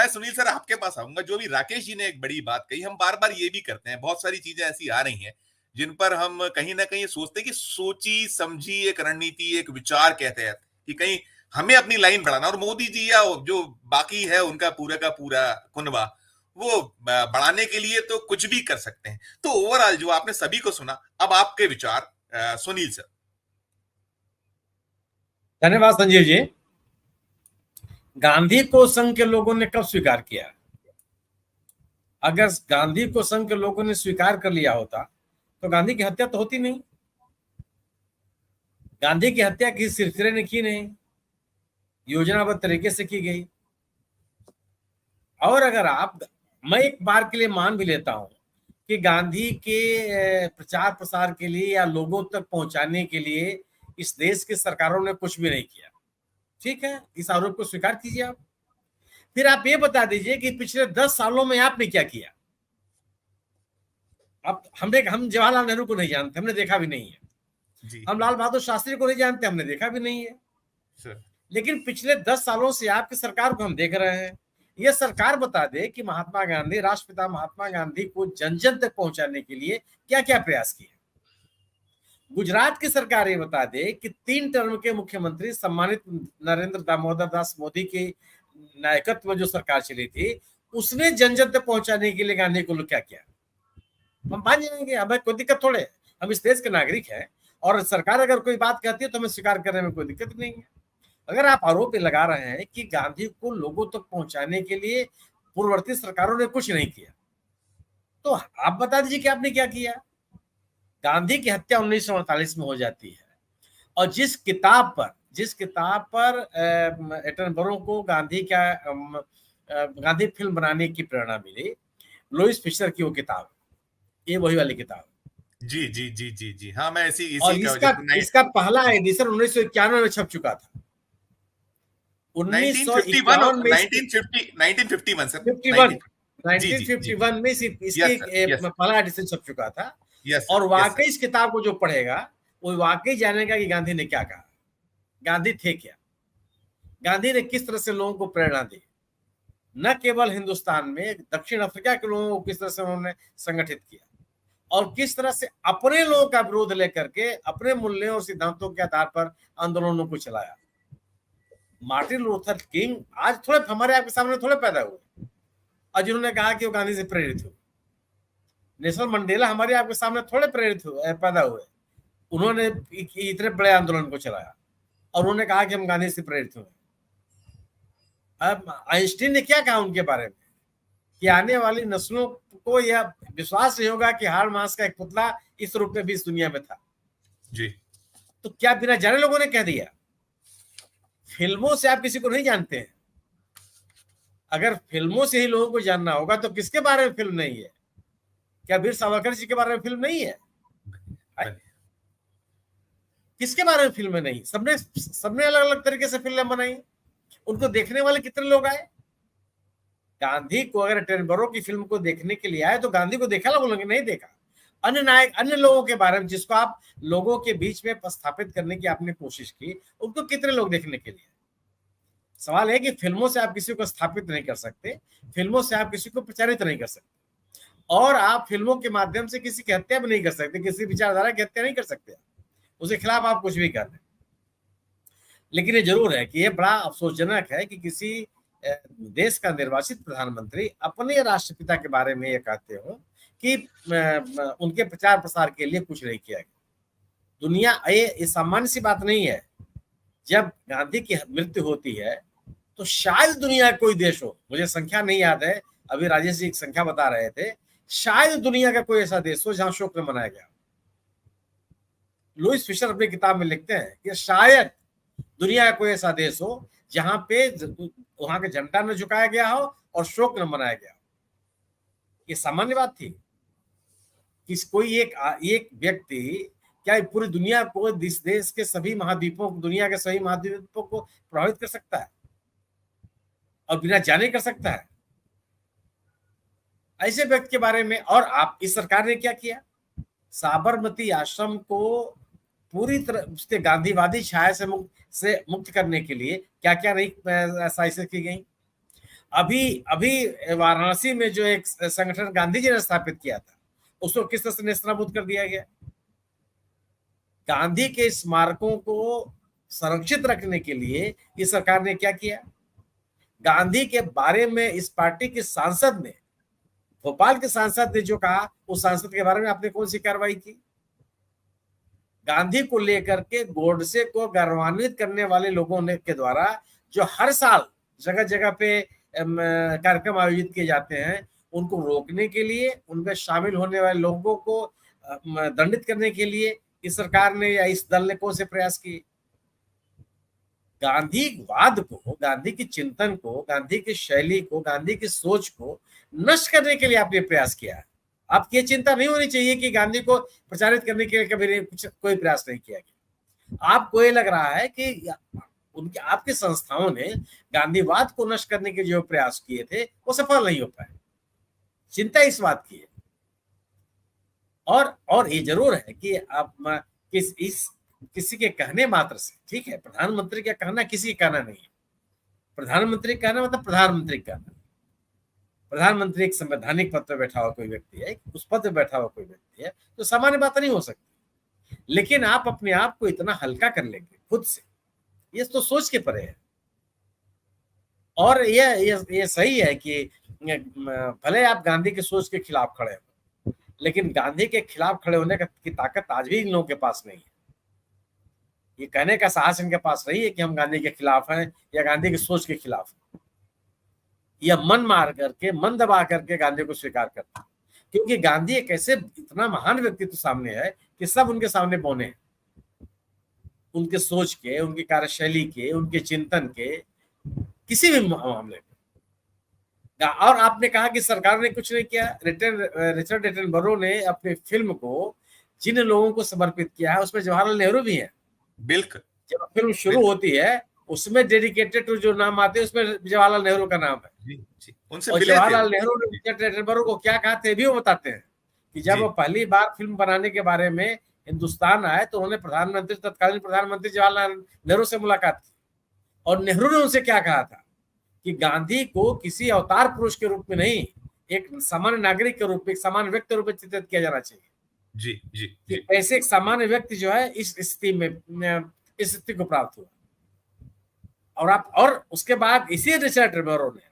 मैं सुनील सर आपके पास आऊंगा। जो भी राकेश जी ने एक बड़ी बात कही, हम बार बार ये भी करते हैं, बहुत सारी चीजें ऐसी आ रही हैं जिन पर हम कहीं ना कहीं सोचते हैं कि सोची समझी एक रणनीति, एक विचार के तहत कि कहीं हमें अपनी लाइन बढ़ाना, और मोदी जी या जो बाकी है उनका पूरा का पूरा कुनबा वो बढ़ाने के लिए तो कुछ भी कर सकते हैं। तो ओवरऑल जो आपने सभी को सुना, अब आपके विचार सुनील सर। धन्यवाद संजीव जी। गांधी को संघ के लोगों ने कब स्वीकार किया? अगर गांधी को संघ के लोगों ने स्वीकार कर लिया होता तो गांधी की हत्या तो होती नहीं। गांधी की हत्या किसी सिरफिरे ने की नहीं, योजनाबद्ध तरीके से की गई। और अगर मैं एक बार के लिए मान भी लेता हूं कि गांधी के प्रचार प्रसार के लिए या लोगों तक पहुंचाने के लिए इस देश की सरकारों ने कुछ भी नहीं किया, ठीक है, इस आरोप को स्वीकार कीजिए आप। फिर आप ये बता दीजिए कि पिछले 10 सालों में आपने क्या किया। अब हम जवाहरलाल नेहरू को नहीं जानते, हमने देखा भी नहीं है। जी हम लाल बहादुर शास्त्री को नहीं जानते, हमने देखा भी नहीं है। सर। लेकिन पिछले 10 सालों से आपकी सरकार को हम देख रहे हैं। यह सरकार बता दे कि महात्मा गांधी, राष्ट्रपिता महात्मा गांधी को जन जन तक पहुंचाने के लिए क्या क्या प्रयास किए। गुजरात की सरकार ये बता दे कि 3 टर्म के मुख्यमंत्री सम्मानित नरेंद्र दामोदर दास मोदी के नायकत्व में जो सरकार चली थी, उसने जन जन तक पहुंचाने के लिए गांधी को क्या किया। हम मान जाएंगे, हमें कोई दिक्कत थोड़े है, हम इस देश के नागरिक हैं और सरकार अगर कोई बात कहती है तो हमें स्वीकार करने में कोई दिक्कत नहीं है। अगर आप आरोप लगा रहे हैं कि गांधी को लोगों तक पहुंचाने के लिए पूर्ववर्ती सरकारों ने कुछ नहीं किया, तो आप बता दीजिए कि आपने क्या किया। गांधी की हत्या 1948 में हो जाती है और जिस किताब पर एटनबरो को गांधी फिल्म बनाने की प्रेरणा मिली, लुईस फिशर की वो किताब, ये वही वाली किताब। जी जी जी जी जी हाँ, मैं इसी और इसका पहला एडिशन 1991 में छप चुका था। 1951 में 1951 सर, 1951 में इसकी पहला एडिशन छप चुका था। और वाकई इस किताब को जो पढ़ेगा वो वाकई जानेगा कि गांधी ने क्या कहा, गांधी थे क्या, गांधी ने किस तरह से लोगों को प्रेरणा दी। न केवल हिंदुस्तान में, दक्षिण अफ्रीका के लोगों को किस तरह से उन्होंने संगठित किया और किस तरह से अपने लोगों का विरोध लेकर के अपने मूल्यों और सिद्धांतों के आधार पर आंदोलनों को चलाया। मार्टिन लूथर किंग आज थोड़े हमारे आपके सामने थोड़े पैदा हुए और जिन्होंने कहा कि वो गांधी से प्रेरित हुए। नेल्सन मंडेला हमारे आपके सामने थोड़े पैदा हुए, उन्होंने इतने बड़े आंदोलन को चलाया और उन्होंने कहा कि हम गांधी से प्रेरित हुए। अब आइंस्टीन ने क्या कहा उनके बारे में कि आने वाली नस्लों को यह विश्वास नहीं होगा कि हाड़ मांस का एक पुतला इस रूप में भी इस दुनिया में था। जी। तो क्या बिना जाने लोगों ने कह दिया? फिल्मों से आप किसी को नहीं जानते हैं। अगर फिल्मों से ही लोगों को जानना होगा तो किसके बारे में फिल्म नहीं है? क्या वीर सावरकर जी के बारे में फिल्म नहीं है? किसके बारे में फिल्में नहीं? सबने अलग अलग तरीके से फिल्में बनाई। उनको देखने वाले कितने लोग आए? गांधी को अगर एटनबरो की फिल्म को देखने के लिए आए तो गांधी को देखा, लोगों ने नहीं देखा। अन्य नायक, अन्य लोगों के बारे में जिसको आप लोगों के बीच में स्थापित करने की आपने कोशिश की, उनको कितने लोग देखने के लिए? सवाल है कि फिल्मों से आप किसी को स्थापित नहीं कर सकते, फिल्मों से आप किसी को प्रचारित नहीं कर सकते, और आप फिल्मों के माध्यम से किसी की हत्या भी नहीं कर सकते, किसी विचारधारा की हत्या नहीं कर सकते, उसके खिलाफ आप कुछ भी कर रहे हैं। लेकिन ये जरूर है कि यह बड़ा अफसोसजनक है कि किसी देश का निर्वाचित प्रधानमंत्री अपने राष्ट्रपिता के बारे में ये कहते हो कि उनके प्रचार प्रसार के लिए कुछ नहीं किया गया। दुनिया, ये सामान्य सी बात नहीं है। जब गांधी की मृत्यु होती है तो शायद दुनिया कोई देश हो, मुझे संख्या नहीं याद है, अभी राजेश जी एक संख्या बता रहे थे, शायद दुनिया का कोई ऐसा देश हो जहां शोक में मनाया गया। लुईस फिशर अपनी किताब में लिखते हैं कि शायद दुनिया का कोई ऐसा देश हो जहां पे वहां के झंडा न झुकाया गया हो और शोक न मनाया गया। ये सामान्य बात थी कि कोई एक व्यक्ति क्या पूरी दुनिया को, इस देश के सभी महाद्वीपों, दुनिया के सभी महाद्वीपों को प्रभावित कर सकता है और बिना जाने कर सकता है? ऐसे व्यक्ति के बारे में। और आप, इस सरकार ने क्या किया? साबरमती आश्रम को पूरी तरह उसके गांधीवादी छाया से मुक्त करने के लिए क्या क्या नहीं ऐसा की गई। अभी अभी वाराणसी में जो एक संगठन गांधी जी ने स्थापित किया था, उसको किस तरह से नेस्तनाबूद कर दिया गया। गांधी के स्मारकों को संरक्षित रखने के लिए इस सरकार ने क्या किया। गांधी के बारे में इस पार्टी के सांसद ने, भोपाल के सांसद ने जो कहा, उस सांसद के बारे में आपने कौन सी कार्रवाई की। गांधी को लेकर के गोडसे को गौरवान्वित करने वाले लोगों ने के द्वारा जो हर साल जगह जगह पे कार्यक्रम आयोजित किए जाते हैं, उनको रोकने के लिए, उनमें शामिल होने वाले लोगों को दंडित करने के लिए इस सरकार ने या इस दल ने कौन से प्रयास किए। गांधीवाद को, गांधी के चिंतन को, गांधी की शैली को, गांधी की सोच को नष्ट करने के लिए आपने प्रयास किया है। आपकी ये चिंता नहीं होनी चाहिए कि गांधी को प्रचारित करने के लिए कभी कोई प्रयास नहीं किया गया। आपको ये लग रहा है कि उनके आपकी संस्थाओं ने गांधीवाद को नष्ट करने के जो प्रयास किए थे वो सफल नहीं हो पाए। चिंता इस बात की है। और ये जरूर है कि आप किसी के कहने मात्र से, ठीक है, प्रधानमंत्री का कहना किसी का कहना नहीं है। प्रधानमंत्री का कहना मतलब प्रधानमंत्री का कहना। प्रधानमंत्री एक संवैधानिक पद पर बैठा हुआ कोई व्यक्ति है, उस पद पर बैठा हुआ कोई व्यक्ति है, तो सामान्य बात नहीं हो सकती। लेकिन आप अपने आप को इतना हल्का कर लेंगे खुद से, ये तो सोच के परे है। और ये सही है कि भले आप गांधी की सोच के खिलाफ खड़े हो, लेकिन गांधी के खिलाफ खड़े होने की ताकत आज भी इन लोगों के पास नहीं है। ये कहने का साहस इनके पास नहीं है कि हम गांधी के खिलाफ हैं या गांधी की सोच के खिलाफ हैं। यह मन मार करके, मन दबा करके गांधी को स्वीकार करता है, क्योंकि गांधी एक ऐसे इतना महान व्यक्तित्व सामने है कि सब उनके सामने बौने हैं, उनके सोच के, उनकी कार्यशैली के, उनके चिंतन के, किसी भी मामले में। और आपने कहा कि सरकार ने कुछ नहीं किया। रिचर्ड एटनबरो ने अपनी फिल्म को जिन लोगों को समर्पित किया है उसमें जवाहरलाल नेहरू भी है। बिल्कुल। जब फिल्म शुरू होती है उसमें डेडिकेटेड टू जो नाम आते हैं उसमें जवाहरलाल नेहरू का नाम है। जी, उनसे और जवाहरलाल नेहरू ने रिचर्ड एटनबरो को क्या कहा थे भी वो बताते हैं कि जब वो पहली बार फिल्म बनाने के बारे में हिंदुस्तान आए तो उन्होंने तत्कालीन प्रधानमंत्री जवाहरलाल नेहरू से मुलाकात की, और नेहरू ने उनसे क्या कहा था कि गांधी को किसी अवतार पुरुष के रूप में नहीं, एक सामान्य नागरिक के रूप में, एक सामान्य व्यक्ति के रूप में चित्रित किया जाना चाहिए। जी जी जी। ऐसे एक सामान्य व्यक्ति जो है इस स्थिति को प्राप्त हुआ। और उसके बाद इसी रिचर्ड एटनबरो ने,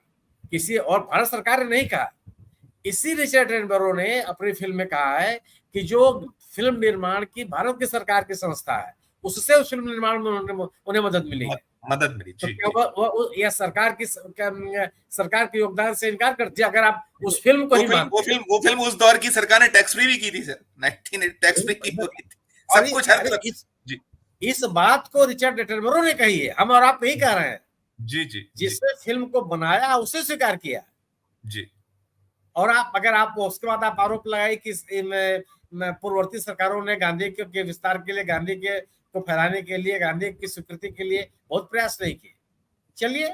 किसी और भारत सरकार ने नहीं कहा, इसी रिचर्ड एटनबरो ने अपनी फिल्म में कहा है कि जो फिल्म निर्माण की भारत की सरकार की संस्था है उससे उस फिल्म निर्माण में उन्हें मदद मिली है। मदद मिली। जी, तो यह सरकार के योगदान से इनकार करती है अगर आप उस फिल्म को ही मानते। वो फिल्म उस दौर की सरकार ने टैक्स फ्री भी की थी सर, 19 टैक्स फ्री की हुई थी, सब कुछ हर तरफ। इस बात को रिचर्ड एटनबरो ने कही है, हम और आप नहीं कह रहे हैं। जी जी। जिसने फिल्म को बनाया उसे स्वीकार किया। जी। और अगर आप उसके बाद आप आरोप लगाए कि पूर्ववर्ती सरकारों ने गांधी के विस्तार के लिए, गांधी के को फैलाने के लिए, गांधी की स्वीकृति के लिए बहुत प्रयास नहीं किए। चलिए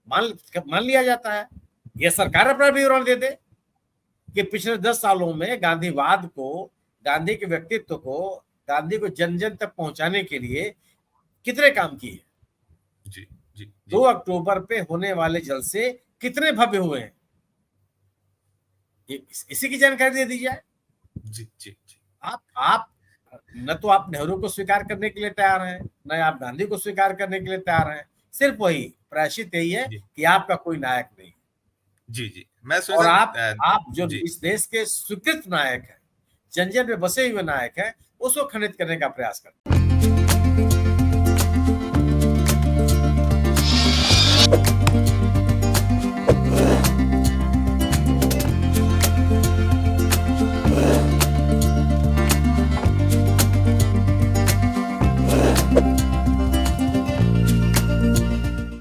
मान लिया जाता है, यह सरकार अपना विवरण दे दे कि पिछले 10 सालों में गांधीवाद को, गांधी के व्यक्तित्व को, गांधी को जन जन तक पहुंचाने के लिए कितने काम किए। जी जी। 2 अक्टूबर पे होने वाले जलसे कितने भव्य हुए हैं, इसी की जानकारी दे दी जाए। जी जी जी। आप न तो आप नेहरू को स्वीकार करने के लिए तैयार हैं, न आप गांधी को स्वीकार करने के लिए तैयार हैं। सिर्फ वही प्रायश्चित यही है कि आपका कोई नायक नहीं। जी जी। मैं और आप जो इस देश के स्वीकृत नायक हैं, जन जन में बसे हुए नायक हैं, उसको खंडित करने का प्रयास करते हैं।